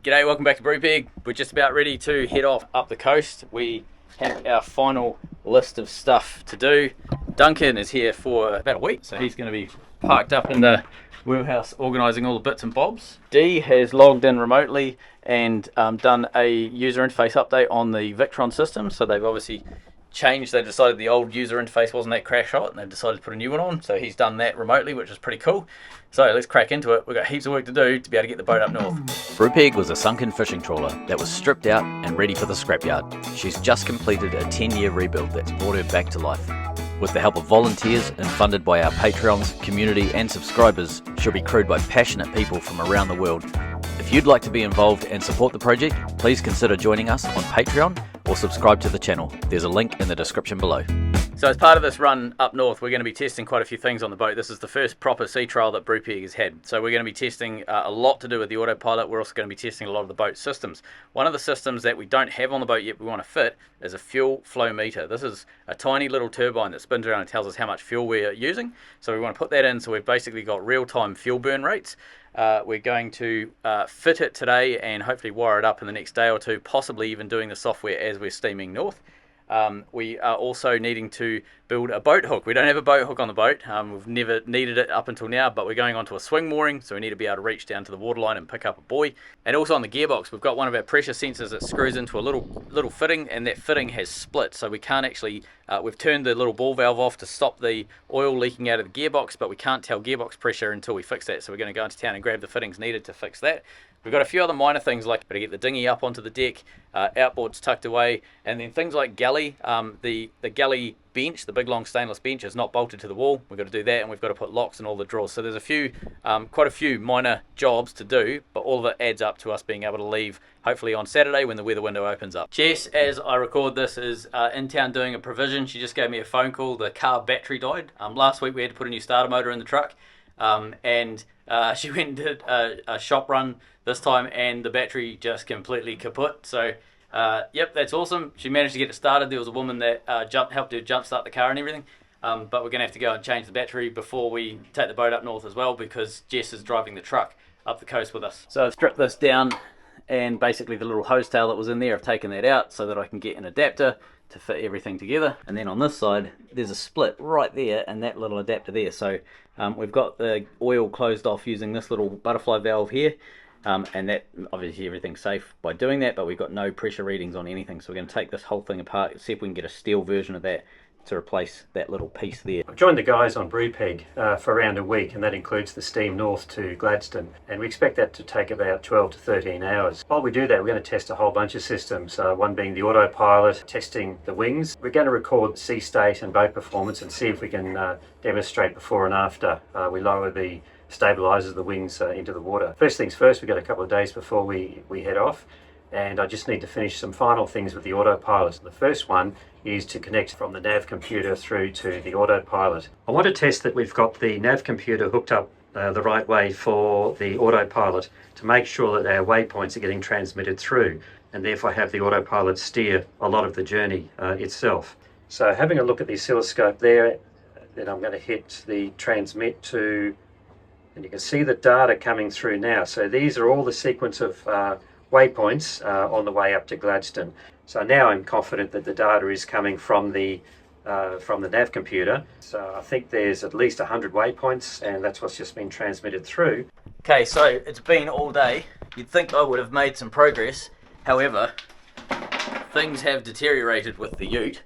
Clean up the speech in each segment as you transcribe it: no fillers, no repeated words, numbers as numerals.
G'day, welcome back to Brupeg. We're just about ready to head off up the coast. We have our final list of stuff to do. Duncan is here for about a week, so he's going to be parked up in the wheelhouse organising all the bits and bobs. Dee has logged in remotely and done a user interface update on the Victron system, so they've obviously changed. They decided the old user interface wasn't that crash hot and they've decided to put a new one on, so he's done that remotely, which is pretty cool. So let's crack into it. We've got heaps of work to do to be able to get the boat up north. Brupeg was a sunken fishing trawler that was stripped out and ready for the scrapyard. She's just completed a 10-year rebuild that's brought her back to life. With the help of volunteers and funded by our Patreons, community and subscribers, she'll be crewed by passionate people from around the world. If you'd like to be involved and support the project, please consider joining us on Patreon or subscribe to the channel. There's a link in the description below. So as part of this run up north, we're going to be testing quite a few things on the boat. This is the first proper sea trial that Brupeg has had. So we're going to be testing a lot to do with the autopilot. We're also going to be testing a lot of the boat systems. One of the systems that we don't have on the boat yet we want to fit is a fuel flow meter. This is a tiny little turbine that spins around and tells us how much fuel we're using. So we want to put that in, so we've basically got real-time fuel burn rates. We're going to fit it today and hopefully wire it up in the next day or two, possibly even doing the software as we're steaming north. We are also needing to build a boat hook. We don't have a boat hook on the boat. We've never needed it up until now, but we're going onto a swing mooring, so we need to be able to reach down to the waterline and pick up a buoy. And also on the gearbox, we've got one of our pressure sensors that screws into a little fitting, and that fitting has split, so we can't actually, we've turned the little ball valve off to stop the oil leaking out of the gearbox, but we can't tell gearbox pressure until we fix that, so we're going to go into town and grab the fittings needed to fix that. We've got a few other minor things like to get the dinghy up onto the deck, outboards tucked away, and then things like galley. The galley bench, the big long stainless bench, is not bolted to the wall. We've got to do that, and we've got to put locks in all the drawers. So there's a few, quite a few minor jobs to do, but all of it adds up to us being able to leave hopefully on Saturday when the weather window opens up. Jess, as I record this, is in town doing a provision. She just gave me a phone call. The car battery died. Last week we had to put a new starter motor in the truck, and she went and did a shop run this time, and the battery just completely kaput. So yep, that's awesome. She managed to get it started. There was a woman that helped her jump start the car and everything, but we're going to have to go and change the battery before we take the boat up north as well, because Jess is driving the truck up the coast with us. So I've stripped this down, and basically the little hose tail that was in there, I've taken that out so that I can get an adapter to fit everything together. And then on this side there's a split right there and that little adapter there, so we've got the oil closed off using this little butterfly valve here, and that obviously everything's safe by doing that, but we've got no pressure readings on anything, so we're going to take this whole thing apart, see if we can get a steel version of that to replace that little piece there. I've joined the guys on Brupeg for around a week, and that includes the steam north to Gladstone, and we expect that to take about 12 to 13 hours. While we do that, we're going to test a whole bunch of systems, one being the autopilot, testing the wings. We're going to record sea state and boat performance and see if we can demonstrate before and after we lower the stabilizers of the wings into the water. First things first, we've got a couple of days before we head off, and I just need to finish some final things with the autopilot. The first one is to connect from the nav computer through to the autopilot. I want to test that we've got the nav computer hooked up the right way for the autopilot to make sure that our waypoints are getting transmitted through, and therefore have the autopilot steer a lot of the journey itself. So having a look at the oscilloscope there, then I'm going to hit the transmit to, and you can see the data coming through now. So these are all the sequence of waypoints on the way up to Gladstone. So now I'm confident that the data is coming from the nav computer. So I think there's at least 100 waypoints, and that's what's just been transmitted through. Okay, so it's been all day. You'd think I would have made some progress. However, things have deteriorated with the ute.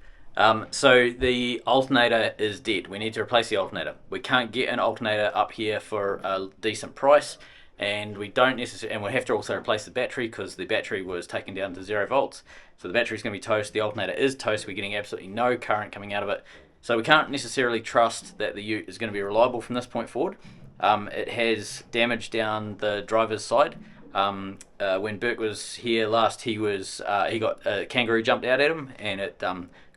So the alternator is dead. We need to replace the alternator. We can't get an alternator up here for a decent price, and we don't necessarily, and we have to also replace the battery because the battery was taken down to 0 volts. So the battery's going to be toast. The alternator is toast. We're getting absolutely no current coming out of it. So we can't necessarily trust that the ute is going to be reliable from this point forward. It has damage down the driver's side. When Bert was here last, he got a kangaroo jumped out at him, and it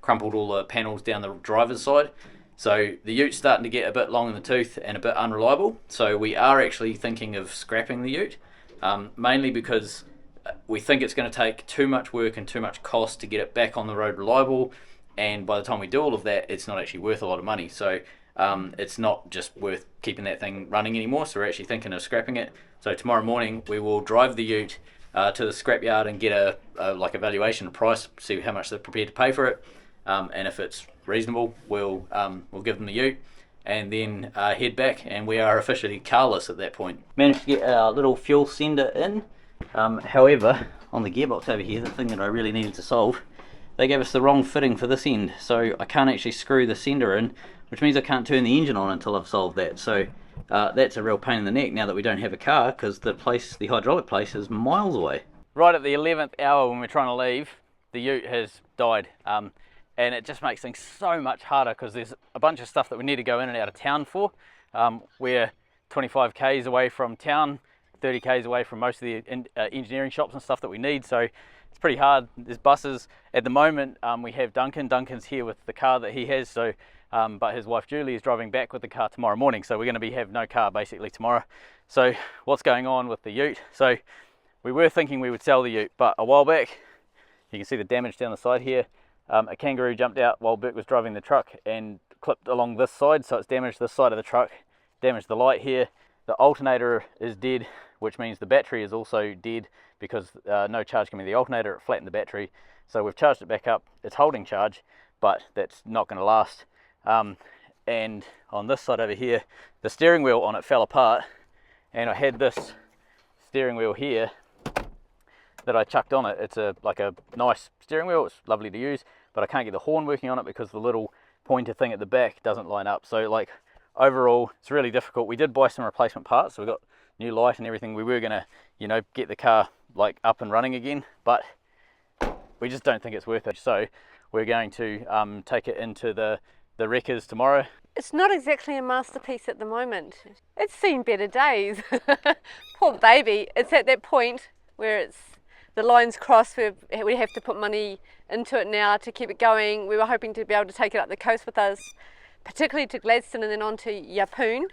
crumpled all the panels down the driver's side. So the ute's starting to get a bit long in the tooth and a bit unreliable. So we are actually thinking of scrapping the ute, mainly because we think it's going to take too much work and too much cost to get it back on the road reliable, and by the time we do all of that, it's not actually worth a lot of money. So it's not just worth keeping that thing running anymore, so we're actually thinking of scrapping it. So tomorrow morning we will drive the ute to the scrapyard and get a like evaluation price, see how much they're prepared to pay for it, and if it's reasonable, we'll give them the ute, and then head back, and we are officially carless at that point. Managed to get our little fuel sender in. However, on the gearbox over here, the thing that I really needed to solve, they gave us the wrong fitting for this end, so I can't actually screw the sender in, which means I can't turn the engine on until I've solved that. So that's a real pain in the neck now that we don't have a car, because the hydraulic place is miles away. Right at the 11th hour when we're trying to leave, the ute has died, and it just makes things so much harder because there's a bunch of stuff that we need to go in and out of town for. We're 25 k's away from town, 30 k's away from most of the engineering shops and stuff that we need, so it's pretty hard. There's buses at the moment. We have Duncan's here with the car that he has, so but his wife Julie is driving back with the car tomorrow morning, so we're going to have no car basically tomorrow. So what's going on with the ute? So we were thinking we would sell the ute, but a while back, you can see the damage down the side here. A kangaroo jumped out while Bert was driving the truck and clipped along this side, so it's damaged this side of the truck, damaged the light here. The alternator is dead, which means the battery is also dead because no charge coming to the alternator, it flattened the battery. So we've charged it back up, it's holding charge, but that's not going to last. And on this side over here, the steering wheel on it fell apart, and I had this steering wheel here that I chucked on it. It's like a nice steering wheel, it's lovely to use, but I can't get the horn working on it because the little pointer thing at the back doesn't line up. So like overall, it's really difficult. We did buy some replacement parts, so we got new light and everything. We were gonna, get the car like up and running again, but we just don't think it's worth it. So we're going to take it into the wreckers tomorrow. It's not exactly a masterpiece at the moment. It's seen better days. Poor baby. It's at that point where the line's crossed, we have to put money into it now to keep it going. We were hoping to be able to take it up the coast with us, particularly to Gladstone and then on to Yeppoon.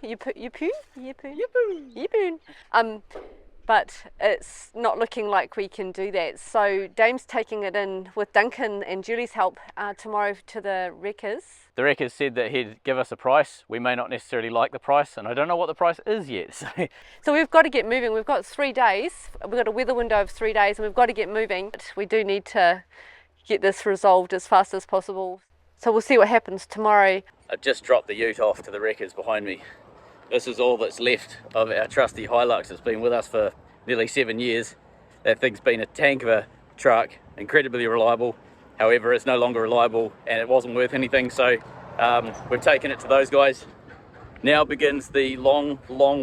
But it's not looking like we can do that. So Dame's taking it in with Duncan and Julie's help tomorrow to the wreckers. The wreckers said that he'd give us a price. We may not necessarily like the price, and I don't know what the price is yet. So we've got to get moving. We've got 3 days. We've got a weather window of 3 days, and we've got to get moving. But we do need to get this resolved as fast as possible. So we'll see what happens tomorrow. I just dropped the ute off to the wreckers behind me. This is all that's left of our trusty Hilux. It's been with us for nearly 7 years. That thing's been a tank of a truck, incredibly reliable. However, it's no longer reliable and it wasn't worth anything, so we've taken it to those guys. Now begins the long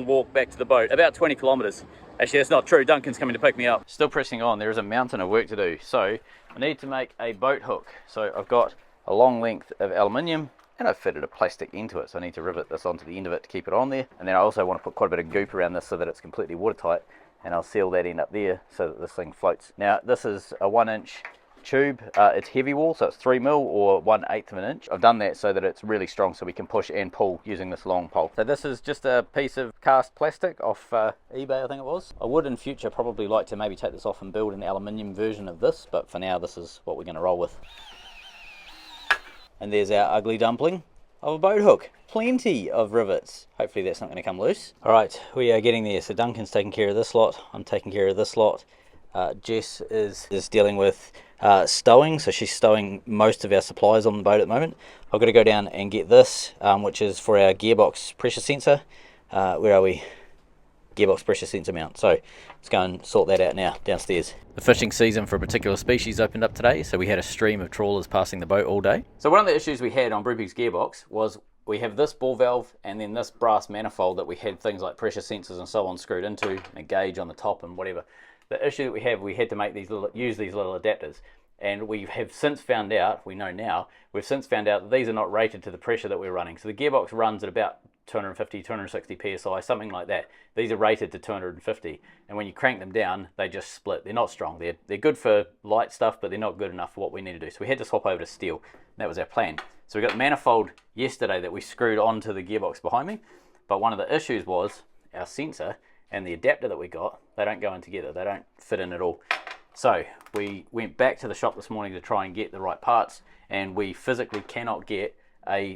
walk back to the boat, about 20 kilometres. Actually, that's not true. Duncan's coming to pick me up. Still pressing on. There is a mountain of work to do. So I need to make a boat hook. So I've got a long length of aluminium, and I've fitted a plastic end to it, so I need to rivet this onto the end of it to keep it on there. And then I also want to put quite a bit of goop around this so that it's completely watertight, and I'll seal that end up there so that this thing floats. Now this is a 1-inch tube. It's heavy wall, so it's 3mm or 1/8 of an inch. I've done that so that it's really strong, so we can push and pull using this long pole. So this is just a piece of cast plastic off eBay, I think it was. I would in future probably like to maybe take this off and build an aluminium version of this, but for now this is what we're going to roll with. And there's our ugly dumpling of a boat hook. Plenty of rivets. Hopefully that's not going to come loose. Alright, we are getting there. So Duncan's taking care of this lot. I'm taking care of this lot. Jess is dealing with stowing. So she's stowing most of our supplies on the boat at the moment. I've got to go down and get this, which is for our gearbox pressure sensor. Where are we? Gearbox pressure sensor mount. So let's go and sort that out now downstairs. The fishing season for a particular species opened up today, so we had a stream of trawlers passing the boat all day. So one of the issues we had on Brupeg's gearbox was we have this ball valve and then this brass manifold that we had things like pressure sensors and so on screwed into, a gauge on the top and whatever. The issue that we had to make use these little adapters, and we have since found out, we've since found out that these are not rated to the pressure that we're running. So the gearbox runs at about 250, 260 psi, something like that. These are rated to 250, and when you crank them down, they just split. They're not strong. They're good for light stuff, but they're not good enough for what we need to do. So we had to swap over to steel. That was our plan. So we got the manifold yesterday that we screwed onto the gearbox behind me, but one of the issues was our sensor and the adapter that we got, they don't go in together. They don't fit in at all. So we went back to the shop this morning to try and get the right parts, and we physically cannot get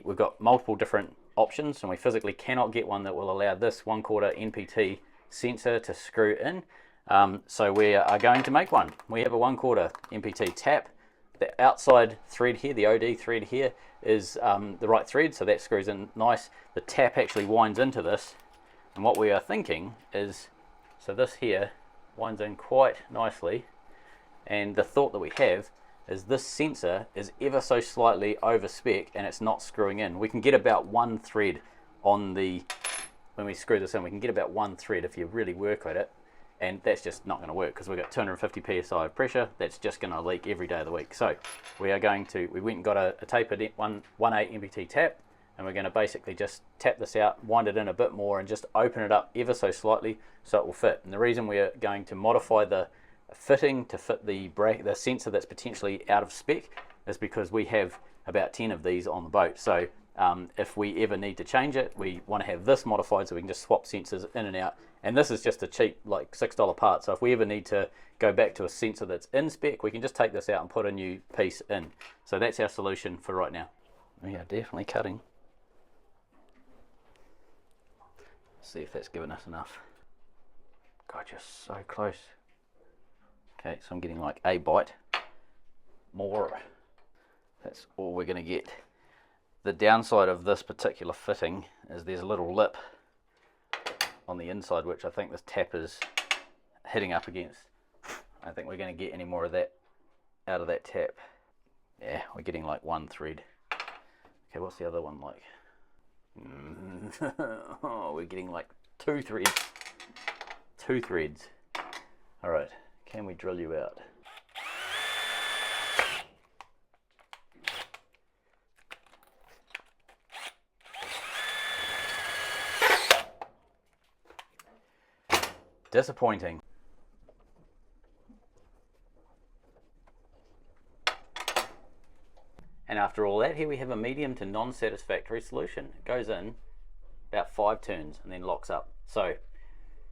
we've got multiple different options, and we physically cannot get one that will allow this 1/4 NPT sensor to screw in. So we are going to make one. We have a 1/4 MPT tap. The outside thread here, the OD thread here, is the right thread, so that screws in nice. The tap actually winds into this, and what we are thinking is, so this here winds in quite nicely, and the thought that we have is this sensor is ever so slightly over spec and it's not screwing in. We can get about one thread on the, when we screw this in, we can get about one thread if you really work at it, and that's just not going to work because we've got 250 psi of pressure. That's just going to leak every day of the week. So we are going to, we went and got a tapered 1/8 MPT tap, and we're going to basically just tap this out, wind it in a bit more, and just open it up ever so slightly so it will fit. And the reason we're going to modify the fitting to fit the sensor that's potentially out of spec is because we have about 10 of these on the boat. So if we ever need to change it, we want to have this modified so we can just swap sensors in and out. And this is just a cheap, like $6 part. So if we ever need to go back to a sensor that's in spec, we can just take this out and put a new piece in. So that's our solution for right now. We are definitely cutting. See if that's given us enough. God, you're so close. Okay, so I'm getting like a bite more. That's all we're going to get. The downside of this particular fitting is there's a little lip on the inside which I think this tap is hitting up against. I don't think we're going to get any more of that out of that tap. Yeah, we're getting like one thread. Okay, what's the other one like? Oh, we're getting like two threads. Two threads. Alright, can we drill you out? Disappointing. And after all that, here we have a medium to non-satisfactory solution. It goes in about 5 turns and then locks up. So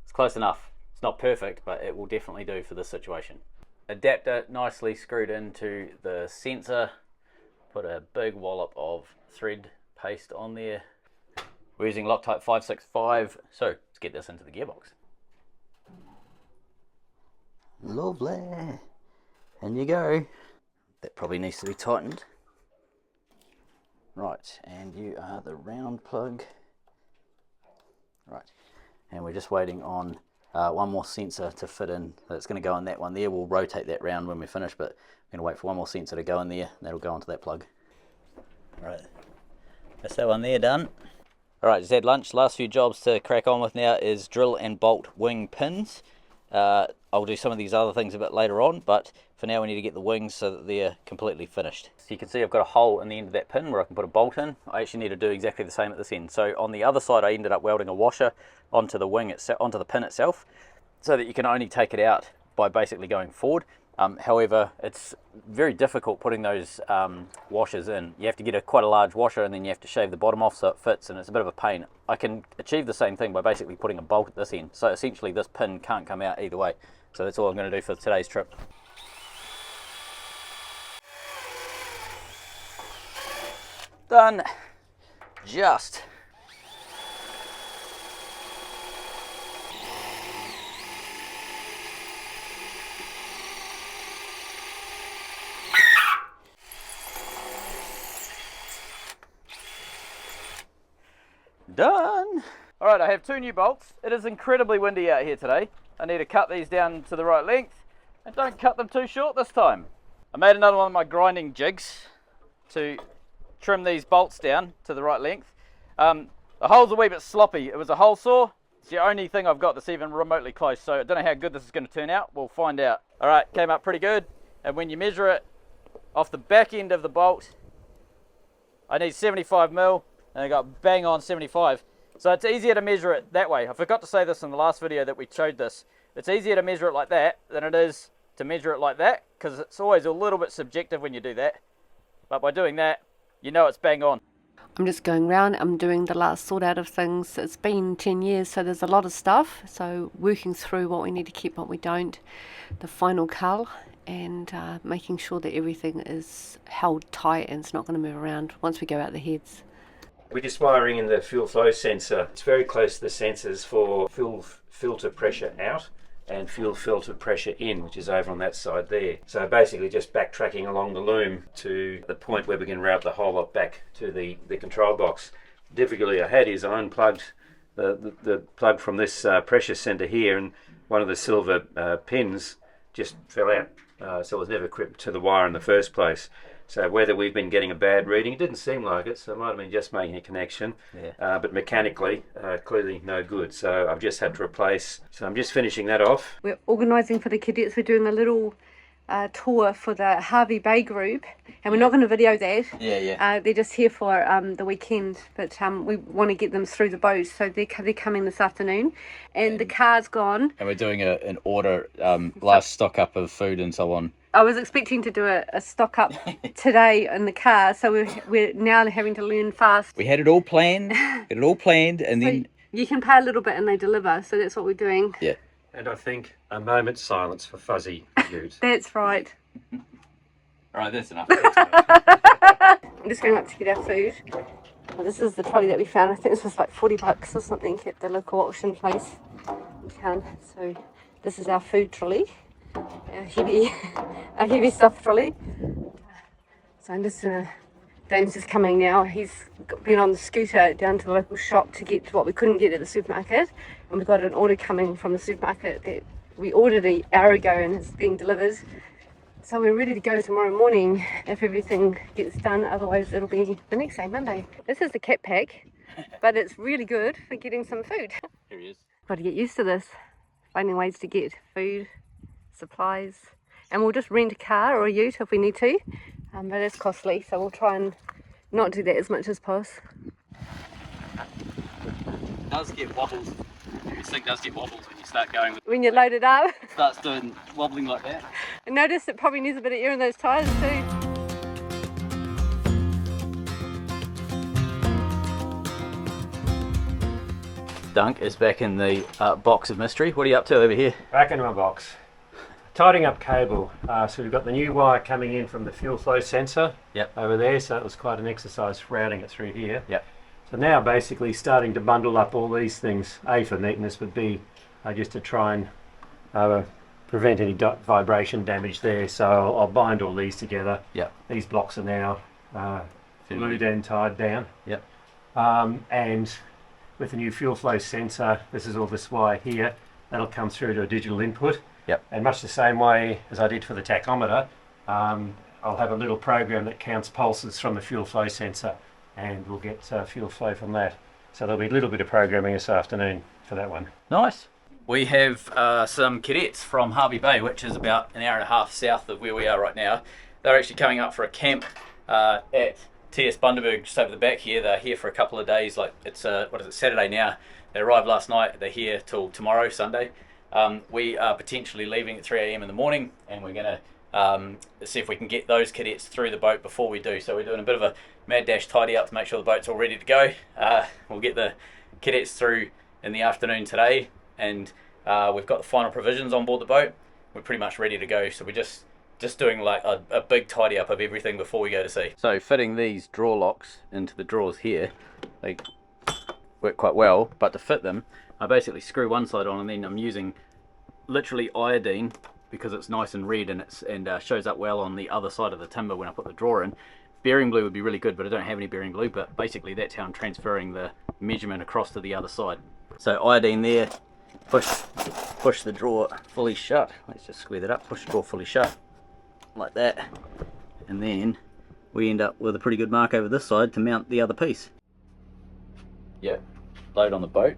it's close enough. It's not perfect, but it will definitely do for this situation. Adapter nicely screwed into the sensor. Put a big wallop of thread paste on there. We're using Loctite 565. So let's get this into the gearbox. Lovely. In you go. That probably needs to be tightened. Right, and you are the round plug. Right, and we're just waiting on one more sensor to fit in. That's going to go in that one there. We'll rotate that round when we finish, but I'm going to wait for one more sensor to go in there, and that'll go onto that plug. Right, that's that one there done. Alright, just had lunch. Last few jobs to crack on with now is drill and bolt wing pins. I'll do some of these other things a bit later on, but for now we need to get the wings so that they're completely finished. So you can see I've got a hole in the end of that pin where I can put a bolt in. I actually need to do exactly the same at this end. So on the other side I ended up welding a washer onto the wing itself, onto the pin itself, so that you can only take it out by basically going forward. However, it's very difficult putting those washers in. You have to get quite a large washer, and then you have to shave the bottom off so it fits, and it's a bit of a pain. I can achieve the same thing by basically putting a bolt at this end. So essentially this pin can't come out either way. So that's all I'm going to do for today's trip. Done. Just. Done. All right, I have 2 new bolts. It is incredibly windy out here today. I need to cut these down to the right length, and don't cut them too short this time. I made another one of my grinding jigs to trim these bolts down to the right length. The hole's a wee bit sloppy. It was a hole saw. It's the only thing I've got that's even remotely close, so I don't know how good this is going to turn out. We'll find out. All right, came up pretty good, and when you measure it off the back end of the bolt, I need 75mm, and I got bang on 75. So it's easier to measure it that way. I forgot to say this in the last video that we showed this. It's easier to measure it like that than it is to measure it like that, because it's always a little bit subjective when you do that. But by doing that, you know it's bang on. I'm just going round, I'm doing the last sort out of things. It's been 10 years, so there's a lot of stuff. So working through what we need to keep, what we don't, the final cull, and making sure that everything is held tight and it's not going to move around once we go out the heads. We're just wiring in the fuel flow sensor. It's very close to the sensors for fuel filter pressure out, and fuel filter pressure in, which is over on that side there. So basically just backtracking along the loom to the point where we can route the whole lot back to the control box. The difficulty I had is I unplugged the plug from this pressure centre here, and one of the silver pins just fell out, so it was never clipped to the wire in the first place. So whether we've been getting a bad reading, it didn't seem like it, so it might have been just making a connection. Yeah. But mechanically, clearly no good. So I've just had to replace. So I'm just finishing that off. We're organising for the cadets. We're doing a little tour for the Harvey Bay group, and we're not going to video that. Yeah. They're just here for the weekend, but we want to get them through the boat, so they're coming this afternoon. And the car's gone. And we're doing an order, last stock up of food and so on. I was expecting to do a stock up today in the car, so we're now having to learn fast. We had it all planned, and So then... you can pay a little bit and they deliver, so that's what we're doing. Yeah. And I think a moment's silence for Fuzzy Ute. That's right. Alright, that's enough. I'm just going up to get our food. Well, this is the trolley that we found. I think this was like $40 or something at the local auction place in town. So this is our food trolley, our heavy stuff trolley. So I'm just James is coming now. He's been on the scooter down to the local shop to get what we couldn't get at the supermarket, and we've got an order coming from the supermarket that we ordered an hour ago and it's being delivered. So we're ready to go tomorrow morning if everything gets done, otherwise it'll be the next day, Monday. This is the cat pack, but it's really good for getting some food. Here he is. Got to get used to this, finding ways to get food, supplies, and we'll just rent a car or a ute if we need to, but it's costly, so we'll try and not do that as much as possible. It does get wobbles. Your stick does get wobbles when you start going. When you load it up, It starts doing wobbling like that. I noticed it probably needs a bit of air in those tyres too. Dunk is back in the box of mystery. What are you up to over here? Back in my box. Tidying up cable. So we've got the new wire coming in from the fuel flow sensor over there, so it was quite an exercise routing it through here. Yep. So now basically starting to bundle up all these things, A for neatness, but B just to try and prevent any vibration damage there. So I'll bind all these together. Yep. These blocks are now glued and tied down. Yep. And with the new fuel flow sensor, this is all this wire here, that'll come through to a digital input. Yep. And much the same way as I did for the tachometer, I'll have a little program that counts pulses from the fuel flow sensor, and we'll get fuel flow from that. So there'll be a little bit of programming this afternoon for that one. Nice. We have some cadets from Harvey Bay, which is about an hour and a half south of where we are right now. They're actually coming up for a camp at TS Bundaberg just over the back here. They're here for a couple of days, like it's Saturday now. They arrived last night, they're here till tomorrow, Sunday. We are potentially leaving at 3 a.m. in the morning, and we're going to see if we can get those cadets through the boat before we do. So we're doing a bit of a mad dash tidy up to make sure the boat's all ready to go. We'll get the cadets through in the afternoon today, and we've got the final provisions on board the boat. We're pretty much ready to go, so we're just doing like a big tidy up of everything before we go to sea. So fitting these drawer locks into the drawers here, they work quite well, but to fit them I basically screw one side on, and then I'm using literally iodine because it's nice and red and shows up well on the other side of the timber when I put the drawer in. Bearing blue would be really good, but I don't have any bearing blue, but basically that's how I'm transferring the measurement across to the other side. So iodine there, push the drawer fully shut. Let's just square that up, push the drawer fully shut like that, and then we end up with a pretty good mark over this side to mount the other piece. Yep, load on the boat.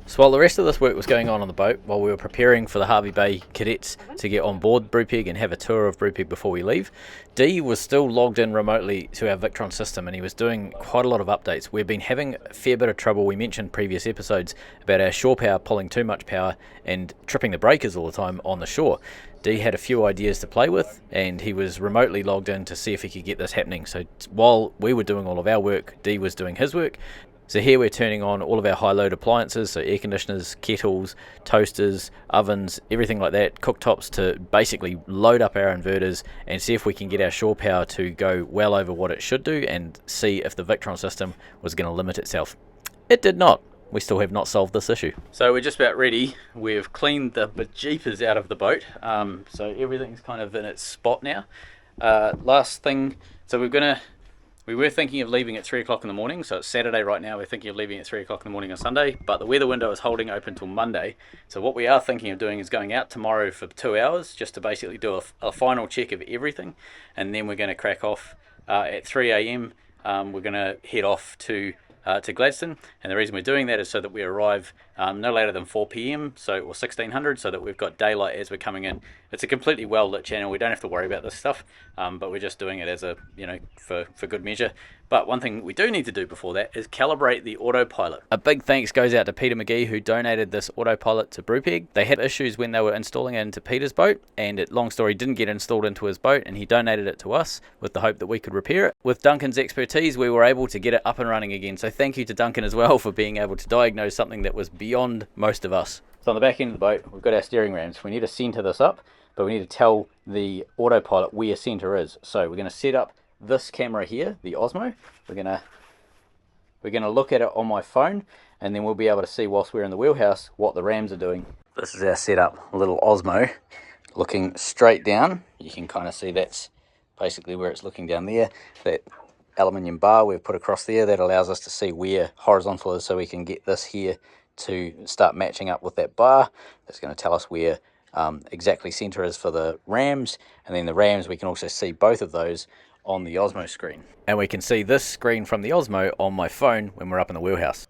So while the rest of this work was going on the boat, while we were preparing for the Harvey Bay cadets to get on board Brupeg and have a tour of Brupeg before we leave, Dee was still logged in remotely to our Victron system, and he was doing quite a lot of updates. We've been having a fair bit of trouble. We mentioned previous episodes about our shore power pulling too much power and tripping the breakers all the time on the shore. Dee had a few ideas to play with, and he was remotely logged in to see if he could get this happening. So while we were doing all of our work, Dee was doing his work. So here we're turning on all of our high load appliances, so air conditioners, kettles, toasters, ovens, everything like that, cooktops, to basically load up our inverters and see if we can get our shore power to go well over what it should do, and see if the Victron system was going to limit itself. It did not. we still have not solved this issue. So we're just about ready. We've cleaned the bejeepers out of the boat, so everything's kind of in its spot now. Last thing, so we were thinking of leaving at 3 o'clock in the morning, so it's Saturday right now. We're thinking of leaving at 3 o'clock in the morning on Sunday, but the weather window is holding open till Monday. So what we are thinking of doing is going out tomorrow for 2 hours just to basically do a final check of everything, and then we're going to crack off at 3 a.m. We're going to head off to Gladstone, and the reason we're doing that is so that we arrive no later than 4 p.m. or 1600, so that we've got daylight as we're coming in. It's a completely well lit channel. We don't have to worry about this stuff, but we're just doing it as a for good measure. But one thing we do need to do before that is calibrate the autopilot. A big thanks goes out to Peter McGee, who donated this autopilot to Brupeg. They had issues when they were installing it into Peter's boat, and it, long story, didn't get installed into his boat, and he donated it to us with the hope that we could repair it. With Duncan's expertise, we were able to get it up and running again. So thank you to Duncan as well for being able to diagnose something that was beyond most of us. So on the back end of the boat, we've got our steering rams. We need to center this up, but we need to tell the autopilot where center is. So we're going to set up this camera here, the Osmo. We're going to look at it on my phone, and then we'll be able to see whilst we're in the wheelhouse what the rams are doing. This is our setup, a little Osmo looking straight down. You can kind of see that's basically where it's looking down there. That aluminium bar we've put across there, that allows us to see where horizontal is, so we can get this here to start matching up with that bar. That's going to tell us where exactly center is for the rams, and then the rams, we can also see both of those on the Osmo screen. And we can see this screen from the Osmo on my phone when we're up in the wheelhouse.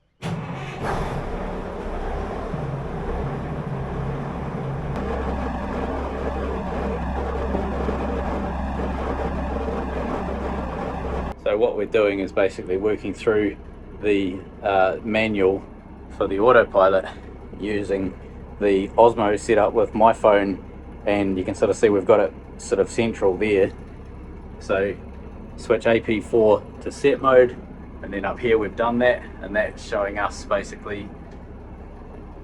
So what we're doing is basically working through the manual for the autopilot using the Osmo set up with my phone, and you can sort of see we've got it sort of central there. So switch AP4 to set mode, and then up here we've done that, and that's showing us basically,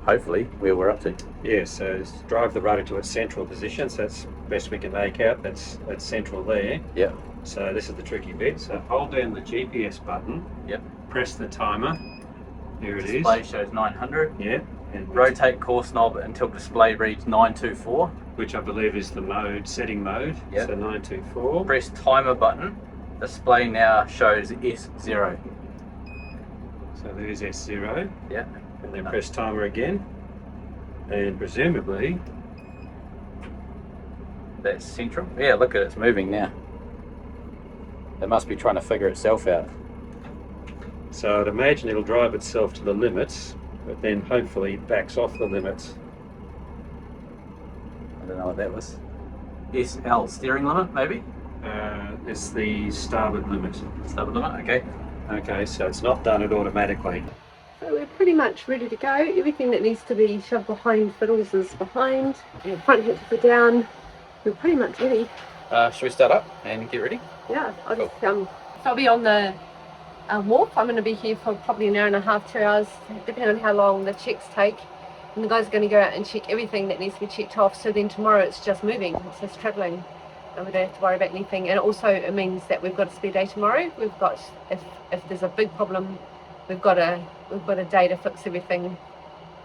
hopefully, where we're up to. Yeah, so drive the rudder to its central position, so that's the best we can make out. That's central there. Yep. So this is the tricky bit. So hold down the GPS button. Yep. Press the timer. There it is. Display shows 900. Yeah. And Rotate course knob until display reads 924. which I believe is the mode, setting mode. Yep. So 924. Press timer button. Display now shows S0. So there's S0. Yeah. And then press timer again. And presumably that's central. Yeah, look at it, it's moving now. It must be trying to figure itself out. So I'd imagine it'll drive itself to the limits, but then hopefully backs off the limits. I don't know what that was. SL, steering limit, maybe? It's the starboard limit. Starboard limit, okay. Okay, so it's not done it automatically. So we're pretty much ready to go. Everything that needs to be shoved behind fiddles is behind. Front hitches are down. We're pretty much ready. Should we start up and get ready? Yeah, I'll just so I'll be on the wharf. I'm going to be here for probably an hour and a half, 2 hours, depending on how long the checks take. And the guys are going to go out and check everything that needs to be checked off. So then tomorrow it's just moving, it's just travelling, and we don't have to worry about anything. And also it means that we've got a spare day tomorrow. We've got, if there's a big problem, we've got a day to fix everything.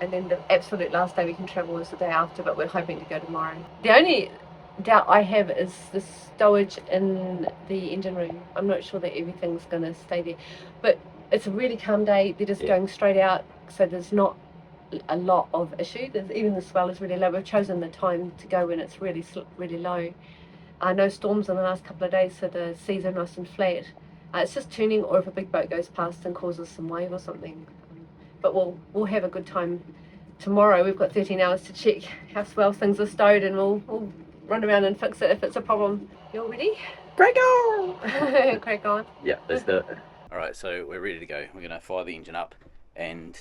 And then the absolute last day we can travel is the day after, but we're hoping to go tomorrow. The only doubt I have is the stowage in the engine room. I'm not sure that everything's going to stay there, but it's a really calm day. They're just going straight out, so there's not a lot of issue. Even the swell is really low. We've chosen the time to go when it's really low. No storms in the last couple of days, so the seas are nice and flat. It's just tuning, or if a big boat goes past and causes some wave or something. But we'll have a good time tomorrow. We've got 13 hours to check how well things are stowed, and we'll run around and fix it if it's a problem. You all ready? Crack on! Crack on. Yeah, let's do it. Alright, so we're ready to go. We're going to fire the engine up and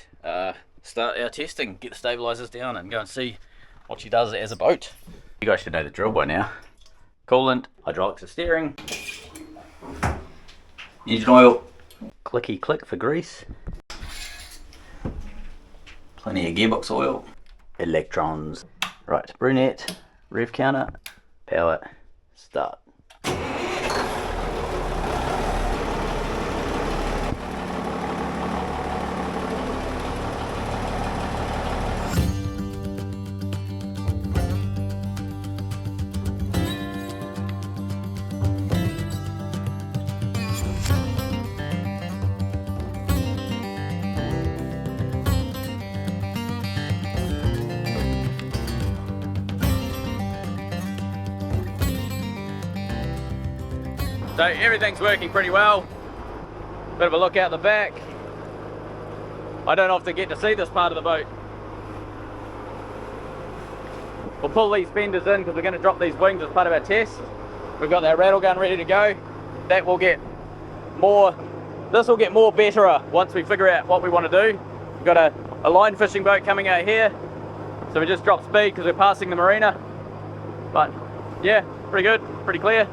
start our testing, get the stabilisers down and go and see what she does as a boat. You guys should know the drill by now. Coolant, hydraulics of steering, engine oil, clicky click for grease, plenty of gearbox oil, electrons. Right, Brunette, rev counter, power, start. So everything's working pretty well. Bit of a look out the back. I don't often get to see this part of the boat. We'll pull these fenders in because we're going to drop these wings as part of our test. We've got that rattle gun ready to go. That will get more, this will get more betterer once we figure out what we want to do. We've got a line fishing boat coming out here. So we just dropped speed because we're passing the marina. But yeah, pretty good, pretty clear.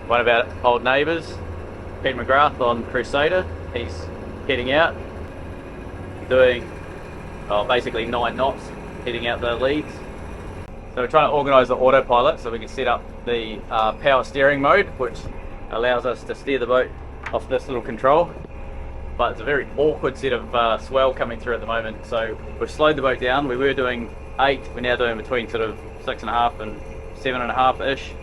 One of our old neighbours, Pete McGrath on Crusader, he's heading out, doing basically 9 knots, heading out the leads. So we're trying to organise the autopilot so we can set up the power steering mode, which allows us to steer the boat off this little control. But it's a very awkward set of swell coming through at the moment, so we've slowed the boat down. We were doing 8, we're now doing between sort of 6.5 and 7.5-ish,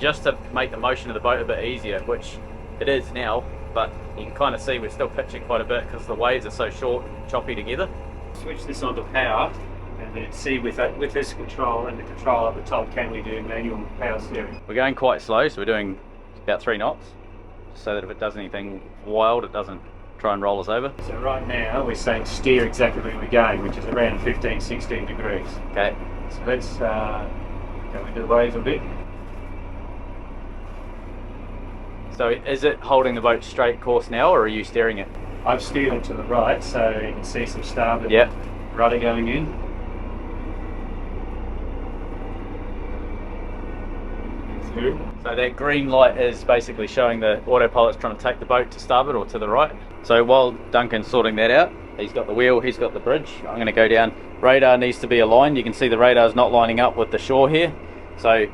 just to make the motion of the boat a bit easier, which it is now, but you can kind of see we're still pitching quite a bit because the waves are so short and choppy together. Switch this on to power, and then see with this control and the control at the top, can we do manual power steering? We're going quite slow, so we're doing about 3 knots, so that if it does anything wild, it doesn't try and roll us over. So right now we're saying steer exactly where we're going, which is around 15-16 degrees. Okay. So let's go into the waves a bit. So is it holding the boat straight course now, or are you steering it? I've steered it to the right, so you can see some starboard rudder going in. Through. So that green light is basically showing the autopilot's trying to take the boat to starboard or to the right. So while Duncan's sorting that out, he's got the wheel, he's got the bridge. I'm going to go down. Radar needs to be aligned. You can see the radar's not lining up with the shore here. So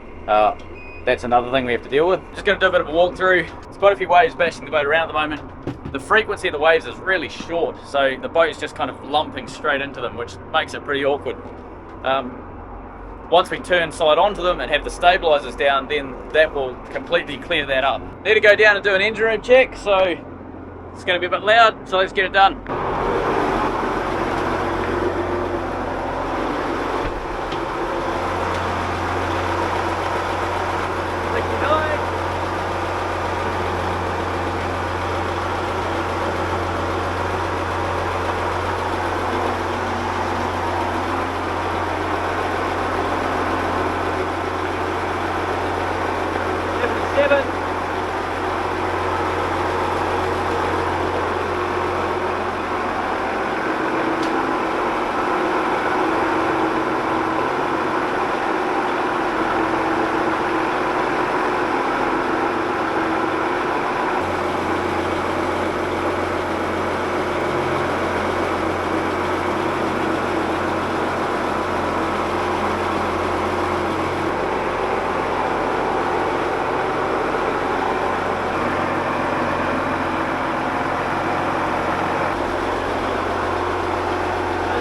that's another thing we have to deal with. Just going to do a bit of a walkthrough. There's quite a few waves bashing the boat around at the moment. The frequency of the waves is really short, so the boat is just kind of lumping straight into them, which makes it pretty awkward. Once we turn side onto them and have the stabilizers down, then that will completely clear that up. Need to go down and do an engine room check, so it's going to be a bit loud, so let's get it done.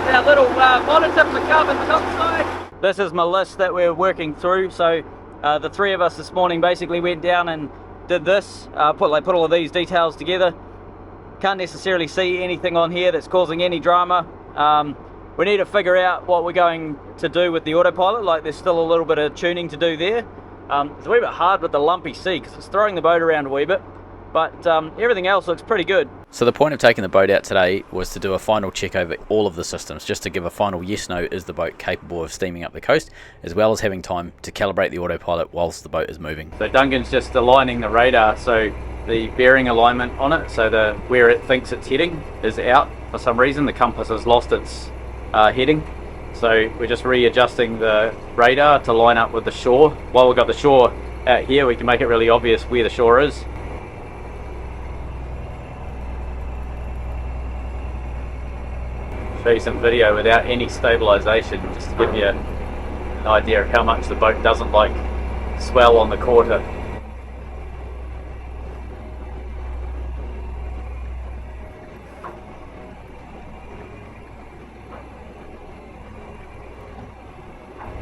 Our little monitor for carbon topside. This is my list that we're working through. So the 3 of us this morning basically went down and did this, put all of these details together. Can't necessarily see anything on here that's causing any drama. We need to figure out what we're going to do with the autopilot. Like, there's still a little bit of tuning to do there. It's a wee bit hard with the lumpy sea because it's throwing the boat around a wee bit, but everything else looks pretty good. So the point of taking the boat out today was to do a final check over all of the systems, just to give a final yes/no, is the boat capable of steaming up the coast, as well as having time to calibrate the autopilot whilst the boat is moving. So Duncan's just aligning the radar, so the bearing alignment on it, so where it thinks it's heading is out for some reason. The compass has lost its heading, so we're just readjusting the radar to line up with the shore. While we've got the shore out here, we can make it really obvious where the shore is. Show you some video without any stabilization, just to give you an idea of how much the boat doesn't like swell on the quarter.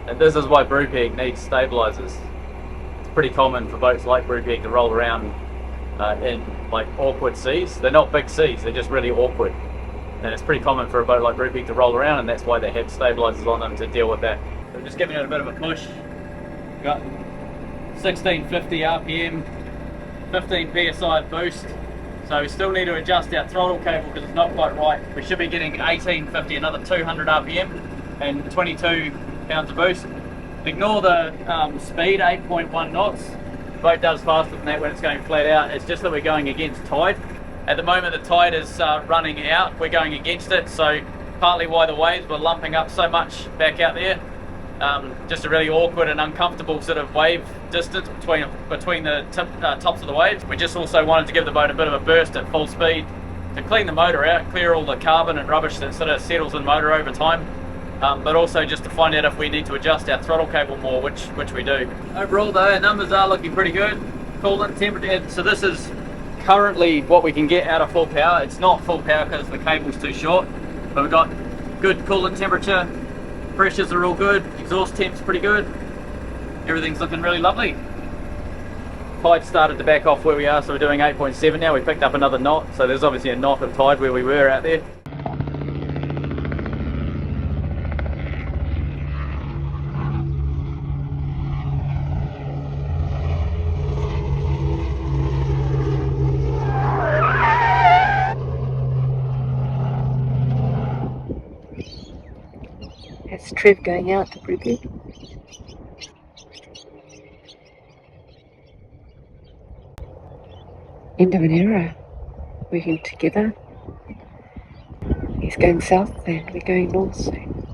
And this is why Brupeg needs stabilizers. It's pretty common for boats like Brupeg to roll around in like awkward seas. They're not big seas, they're just really awkward. And it's pretty common for a boat like Brupeg to roll around, and that's why they have stabilizers on them to deal with that. So just giving it a bit of a push. Got 1650 RPM, 15 PSI boost. So we still need to adjust our throttle cable because it's not quite right. We should be getting 1850, another 200 RPM and 22 pounds of boost. Ignore the speed, 8.1 knots. The boat does faster than that when it's going flat out. It's just that we're going against tide. At the moment the tide is running out, we're going against it, so partly why the waves were lumping up so much back out there. Just a really awkward and uncomfortable sort of wave distance between the tops of the waves. We just also wanted to give the boat a bit of a burst at full speed to clean the motor out, clear all the carbon and rubbish that sort of settles in motor over time, but also just to find out if we need to adjust our throttle cable more, which we do. Overall though, our numbers are looking pretty good. Coolant temperature, so this is currently what we can get out of full power. It's not full power because the cable's too short, but we've got good coolant temperature. Pressures are all good, exhaust temp's pretty good, everything's looking really lovely. Tide started to back off where we are, so we're doing 8.7 now. We picked up another knot, so there's obviously a knot of tide where we were out there. That's Trev going out to Brupeg. End of an era. Working together. He's going south and we're going north soon.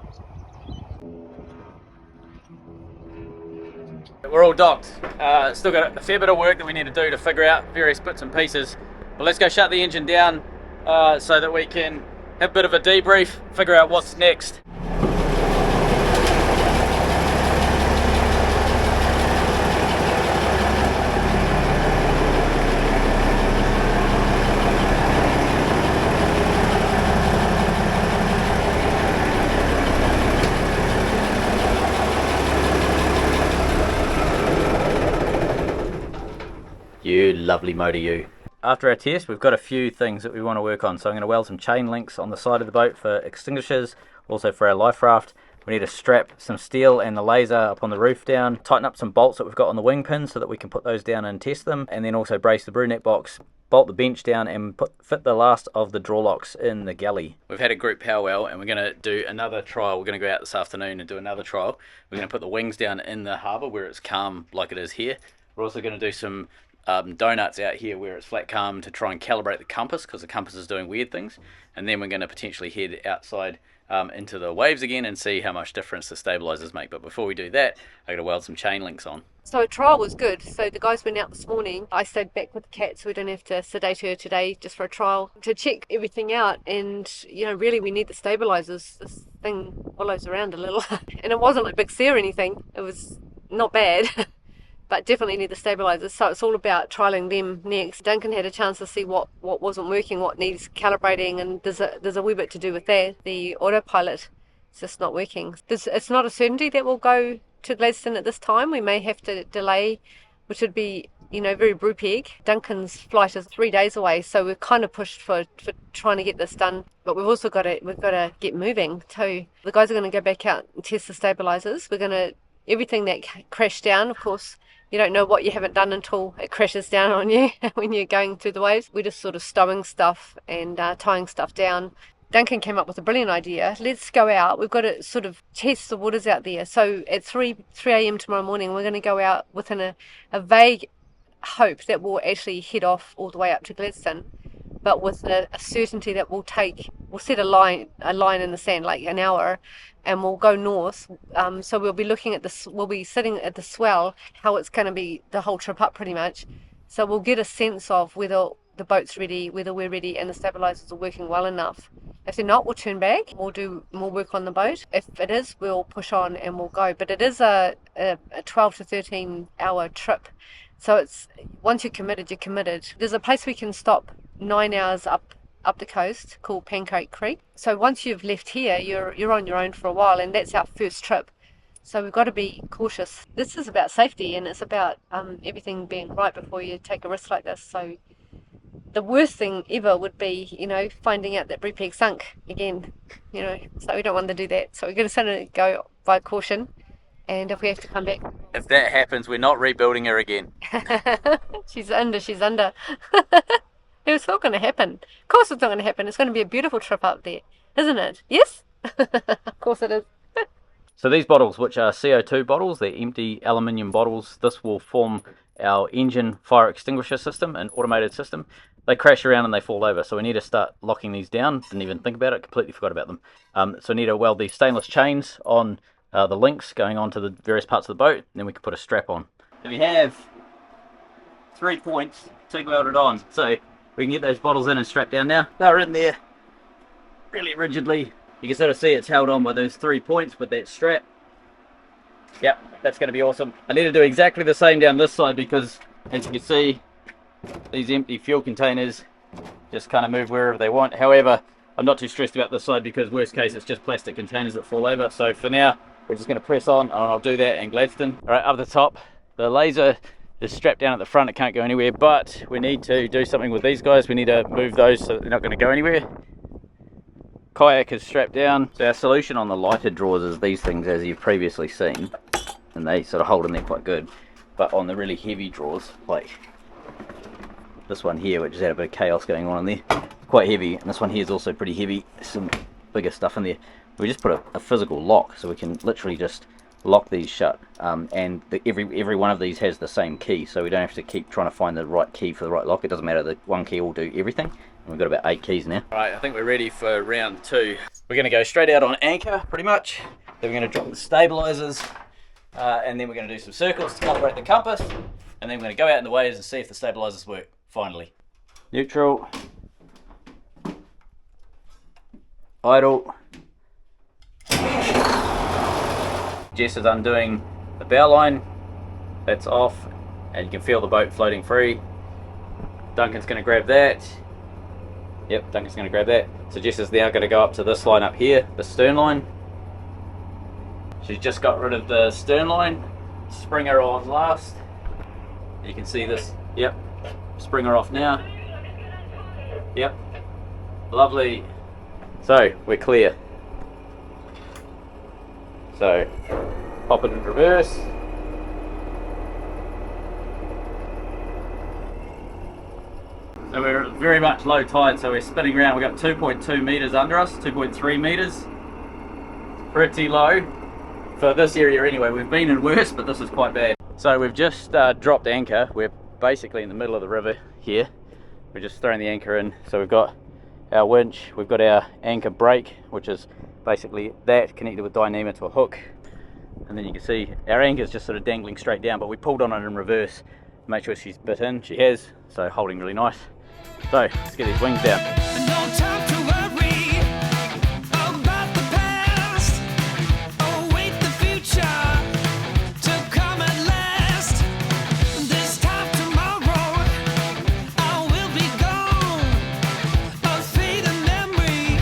We're all docked. Still got a fair bit of work that we need to do to figure out various bits and pieces. But let's go shut the engine down so that we can have a bit of a debrief, figure out what's next. You lovely motor, you. After our test, we've got a few things that we want to work on. So I'm going to weld some chain links on the side of the boat for extinguishers, also for our life raft. We need to strap some steel and the laser up on the roof down, tighten up some bolts that we've got on the wing pins so that we can put those down and test them, and then also brace the Burnett box, bolt the bench down and fit the last of the draw locks in the galley. We've had a group powwow and we're going to do another trial. We're going to go out this afternoon and do another trial. We're going to put the wings down in the harbour where it's calm like it is here. We're also going to do some donuts out here where it's flat calm to try and calibrate the compass because the compass is doing weird things, and then we're going to potentially head outside into the waves again and see how much difference the stabilizers make. But before we do that, I got to weld some chain links on. So trial was good. So the guys went out this morning. I stayed back with the cat so we don't have to sedate her today just for a trial to check everything out. And you know, really we need the stabilizers. This thing wallows around a little and it wasn't like big sea or anything. It was not bad. But definitely need the stabilizers, so it's all about trialing them next. Duncan had a chance to see what wasn't working, what needs calibrating, and there's a wee bit to do with that. The autopilot is just not working. It's not a certainty that we'll go to Gladstone at this time. We may have to delay, which would be, you know, very Brupeg. Duncan's flight is 3 days away, so we're kind of pushed for trying to get this done. But we've also got to get moving too. The guys are going to go back out and test the stabilizers. We're going to everything that crashed down, of course. You don't know what you haven't done until it crashes down on you when you're going through the waves. We're just sort of stowing stuff and tying stuff down. Duncan came up with a brilliant idea. Let's go out. We've got to sort of test the waters out there. So at 3 a.m. tomorrow morning, we're going to go out within a vague hope that we'll actually head off all the way up to Gladstone, but with a certainty that we'll set a line in the sand, like an hour, and we'll go north. So we'll be looking at this. We'll be sitting at the swell, how it's going to be the whole trip up, pretty much. So we'll get a sense of whether the boat's ready, whether we're ready, and the stabilizers are working well enough. If they're not, we'll turn back. We'll do more work on the boat. If it is, we'll push on and we'll go. But it is a 12 to 13 hour trip. So it's once you're committed, you're committed. There's a place we can stop 9 hours up the coast called Pancake Creek. So once you've left here, you're on your own for a while, and that's our first trip. So we've got to be cautious. This is about safety, and it's about everything being right before you take a risk like this. So the worst thing ever would be, you know, finding out that Brupeg sunk again, you know. So we don't want to do that. So we're going to sort of go by caution And if we have to come back, If that happens, we're not rebuilding her again. she's under. It was not going to happen. Of course it's not going to happen. It's going to be a beautiful trip up there, isn't it? Yes? Of course it is. So these bottles, which are CO2 bottles, they're empty aluminium bottles. This will form our engine fire extinguisher system, an automated system. They crash around and they fall over, so we need to start locking these down. Didn't even think about it, completely forgot about them. So we need to weld these stainless chains on the links going on to the various parts of the boat, and then we can put a strap on. So we have 3 points TIG welded on, so we can get those bottles in and strapped down now. They're in there really rigidly. You can sort of see it's held on by those 3 points with that strap. Yep, that's going to be awesome. I need to do exactly the same down this side because, as you can see, these empty fuel containers just kind of move wherever they want. However, I'm not too stressed about this side because worst case it's just plastic containers that fall over. So for now, we're just going to press on, and I'll do that in Gladstone. All right, up the top, the laser is strapped down at the front. It can't go anywhere, but we need to do something with these guys. We need to move those so they're not going to go anywhere. Kayak is strapped down. So our solution on the lighter drawers is these things, as you've previously seen, and they sort of hold in there quite good. But on the really heavy drawers, like this one here, which has had a bit of chaos going on in there, quite heavy, and this one here is also pretty heavy. There's some bigger stuff in there. We just put a physical lock, so we can literally just lock these shut, and every one of these has the same key, so we don't have to keep trying to find the right key for the right lock. It doesn't matter, the one key will do everything. And we've got about 8 keys now. Alright, I think we're ready for round 2. We're going to go straight out on anchor, pretty much. Then we're going to drop the stabilizers, and then we're going to do some circles to calibrate the compass, and then we're going to go out in the waves and see if the stabilizers work, finally. Neutral. Idle. Jess is undoing the bow line. That's off, and you can feel the boat floating free. Duncan's going to grab that. Yep, Duncan's going to grab that. So Jess is now going to go up to this line up here, the stern line. She's just got rid of the stern line. Springer on last. You can see this. Yep, springer off now. Yep, lovely. So we're clear. So pop it in reverse. So we're very much low tide, so we're spinning around. We've got 2.2 meters under us, 2.3 meters. Pretty low for this area anyway. We've been in worse, but this is quite bad. So we've just dropped anchor. We're basically in the middle of the river here. We're just throwing the anchor in. So we've got our winch, we've got our anchor brake, which is basically that connected with dyneema to a hook. And then you can see our anchor is just sort of dangling straight down, but we pulled on it in reverse. Make sure she's bit in. She has, so holding really nice. So let's get these wings down. No time to worry about the past. Await the future to come at last. This time tomorrow I will be gone. A fading memory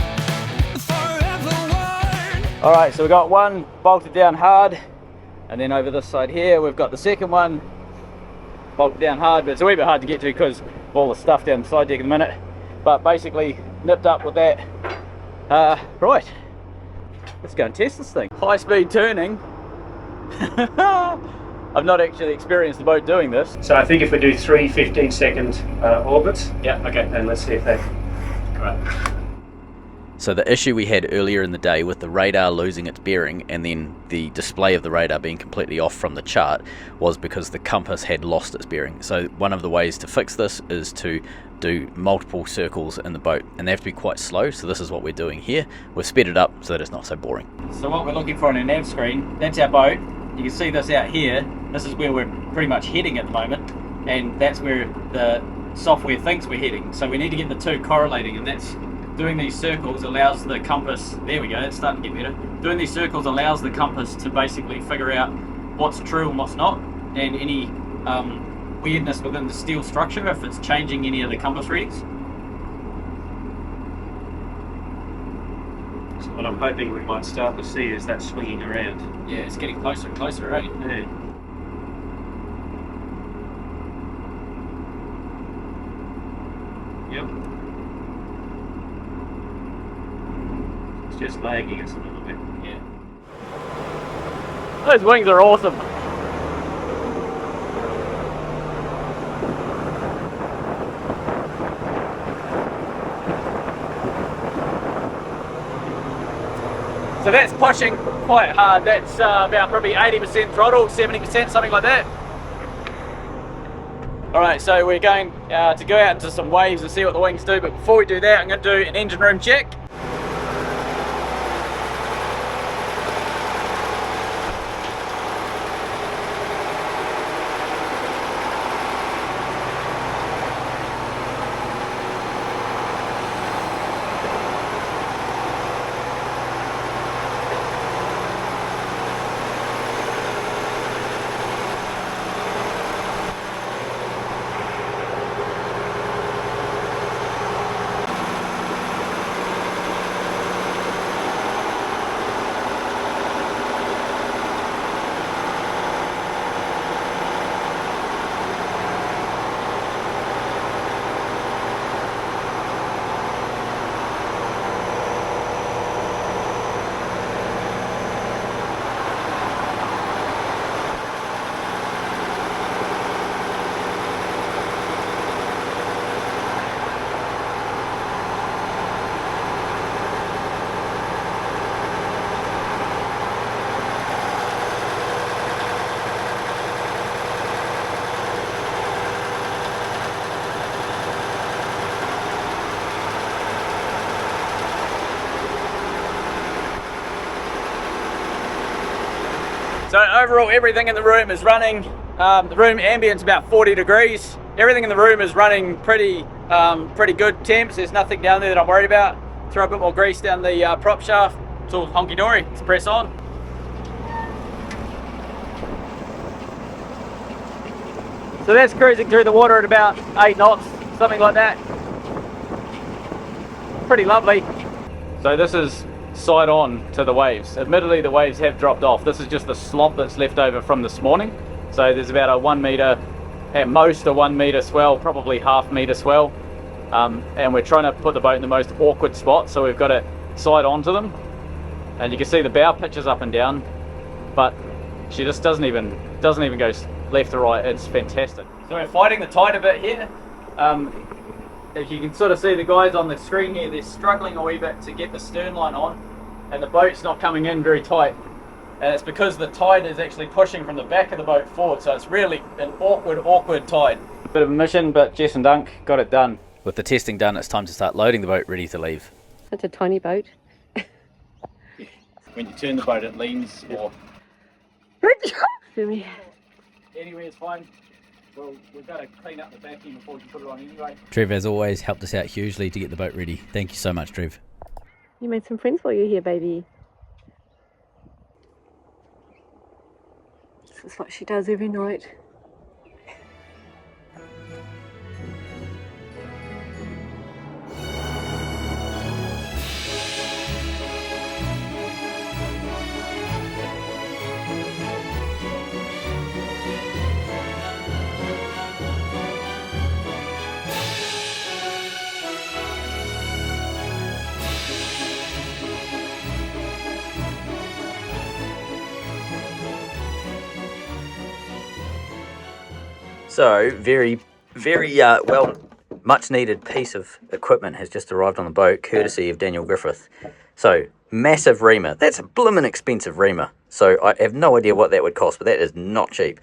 forever worn. Alright, so we've got one bolted down hard, and then over this side here we've got the second one bolted down hard, but it's a wee bit hard to get to because of all the stuff down the side deck at the minute. But basically nipped up with that. Right, let's go and test this thing. High speed turning. I've not actually experienced the boat doing this. So I think if we do 3 15-second orbits, Yeah, okay. and let's see if they... Right. So the issue we had earlier in the day with the radar losing its bearing and then the display of the radar being completely off from the chart was because the compass had lost its bearing. So one of the ways to fix this is to do multiple circles in the boat, and they have to be quite slow, so this is what we're doing here. We've sped it up so that it's not so boring. So what we're looking for on our nav screen, that's our boat. You can see this out here. This is where we're pretty much heading at the moment, and that's where the software thinks we're heading. So we need to get the two correlating, and that's doing these circles allows the compass, there we go, it's starting to get better. Doing these circles allows the compass to basically figure out what's true and what's not, and any weirdness within the steel structure if it's changing any of the compass readings. So what I'm hoping we might start to see is that swinging around. Yeah, it's getting closer and closer, right? Yeah. Yep. It's just lagging us a little bit. Yeah. Those wings are awesome. So that's pushing quite hard. That's about probably 80% throttle, 70%, something like that. Alright, so we're going to go out into some waves and see what the wings do, but before we do that, I'm going to do an engine room check. So overall, everything in the room is running. The room ambient's about 40 degrees. Everything in the room is running pretty good temps. There's nothing down there that I'm worried about. Throw a bit more grease down the prop shaft. It's all honky dory. Let's press on. So that's cruising through the water at about 8 knots, something like that. Pretty lovely. So this is side on to the waves. Admittedly, the waves have dropped off. This is just the slop that's left over from this morning. So there's about a 1 metre, at most a 1 metre swell, probably half metre swell. And we're trying to put the boat in the most awkward spot, so we've got it side on to them. And you can see the bow pitches up and down, but she just doesn't even go left to right. It's fantastic. So we're fighting the tide a bit here. If you can sort of see the guys on the screen here, they're struggling a wee bit to get the stern line on, and the boat's not coming in very tight. And it's because the tide is actually pushing from the back of the boat forward, so it's really an awkward tide. Bit of a mission, but Jess and Dunk got it done. With the testing done, it's time to start loading the boat ready to leave. It's a tiny boat. When you turn the boat, it leans or anywhere is fine. Well, we've got to clean up the back end before we can put it on anyway. Trev, as always, helped us out hugely to get the boat ready. Thank you so much, Trev. You made some friends while you're here, baby. This is what she does every night. So, very well, much needed piece of equipment has just arrived on the boat, courtesy of Daniel Griffith. So, massive reamer. That's a blimmin' expensive reamer. So, I have no idea what that would cost, but that is not cheap.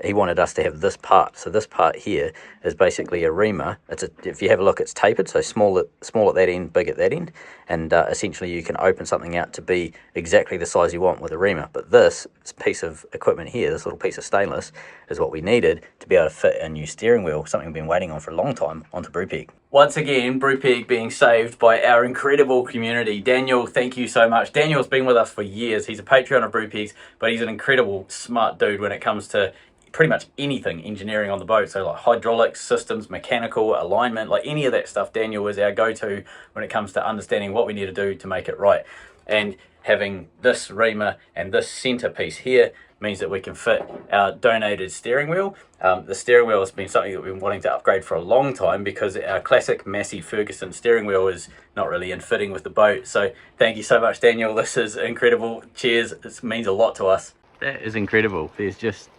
He wanted us to have this part. So this part here is basically a reamer. If you have a look, it's tapered, so small at that end, big at that end, and essentially you can open something out to be exactly the size you want with a reamer. But this piece of equipment here, this little piece of stainless, is what we needed to be able to fit a new steering wheel, something we've been waiting on for a long time, onto Brupeg. Once again, Brupeg being saved by our incredible community. Daniel, thank you so much. Daniel's been with us for years. He's a Patreon of Brupeg's, but he's an incredible, smart dude when it comes to pretty much anything engineering on the boat. So like hydraulics, systems, mechanical, alignment, like any of that stuff, Daniel is our go-to when it comes to understanding what we need to do to make it right. And having this reamer and this centerpiece here means that we can fit our donated steering wheel. The steering wheel has been something that we've been wanting to upgrade for a long time because our classic Massey Ferguson steering wheel is not really in fitting with the boat. So thank you so much, Daniel. This is incredible. Cheers. It means a lot to us. That is incredible. There's just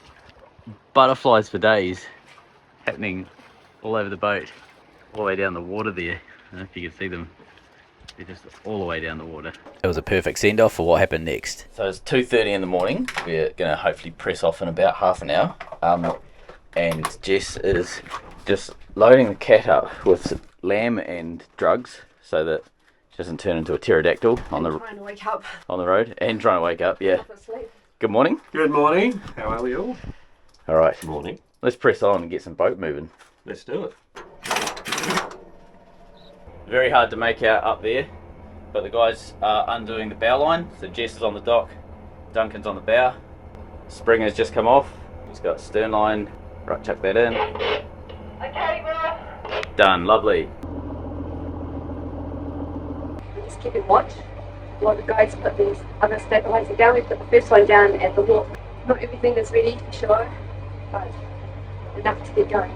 butterflies for days happening all over the boat, all the way down the water there. I don't know if you can see them. They're just all the way down the water. It was a perfect send-off for what happened next. So it's 2:30 in the morning. We're going to hopefully press off in about half an hour. And Jess is just loading the cat up with lamb and drugs so that she doesn't turn into a pterodactyl on the Trying to wake up. on the road, and trying to wake up. Yeah. Off asleep. Good morning. Good morning. How are we all? All right. Morning. Let's press on and get some boat moving. Let's do it. Very hard to make out up there, but the guys are undoing the bow line. So Jess is on the dock, Duncan's on the bow. Spring has just come off. He's got stern line. Right, chuck that in. Okay, well. Done. Lovely. Just keep it watch. While the guys put these other stabilizer down, we put the first one down at the wharf. Not everything is ready for sure, but enough to get going.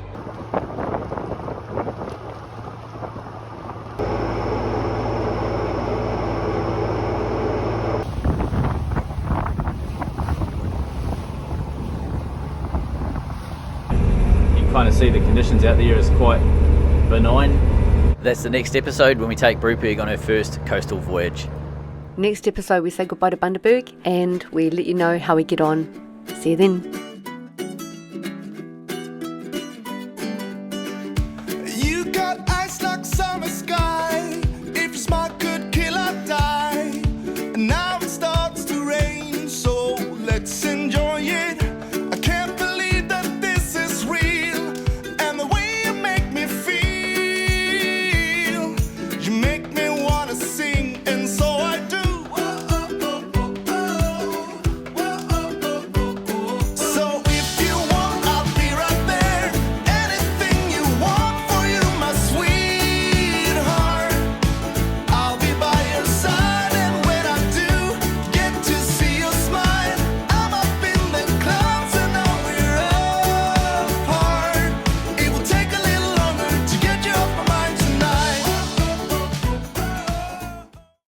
You can kind of see the conditions out there is quite benign. That's the next episode when we take Brupeg on her first coastal voyage. Next episode, we say goodbye to Bundaberg and we let you know how we get on. See you then.